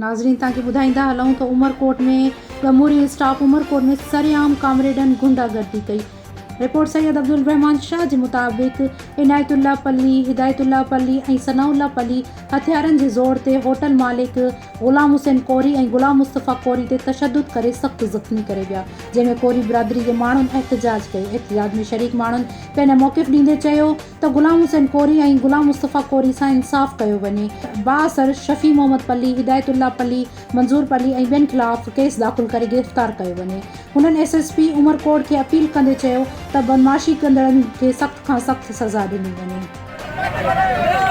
नाज़रीन तव्हांखे ॿुधाईंदा हलूं त उमरकोट में ॻमूरी स्टाफ उमरकोट में सरेआम कामरेडनि गुंडागर्दी कई। रिपोर्ट सैयद अब्दुल रहमान शाह जे मुताबिक़ इनायतुल्ला पल्ली, हिदायतुल्ला पल्ली ऐं सनाउल्ला पल्ली हथियारनि जे ज़ोर ते होटल मालिक ग़ुलाम हुसैन कोरी ऐं ग़ुलाम मुस्तफ़ा कोरी ते तशद्दुद करे सख़्तु ज़ख़्मी करे विया, जंहिंमें कोरी बिरादरी जे माण्हुनि एहतजाज कयो। एहतजाज में शरीक माण्हुनि पंहिंजा मौक़िफ़ ॾींदे चयो त ग़ुलाम हुसैन कोरी ऐं ग़ुलाम मुस्तफ़ा कोरी सां इंसाफ़ कयो वञे। बाअसर शफ़ी मोहम्मद पल्ली, हिदायतुल्ला पल्ली, मंज़ूर पल्ली ऐं ॿियनि ख़िलाफ़ केस दाख़िल करे गिरफ़्तार कयो वञे। हुननि SSP उमरकोट खे अपील कंदे चयो त बदमाशी कंदड़नि खे सख़्त खां सख़्त सज़ा ॾिनी वञे।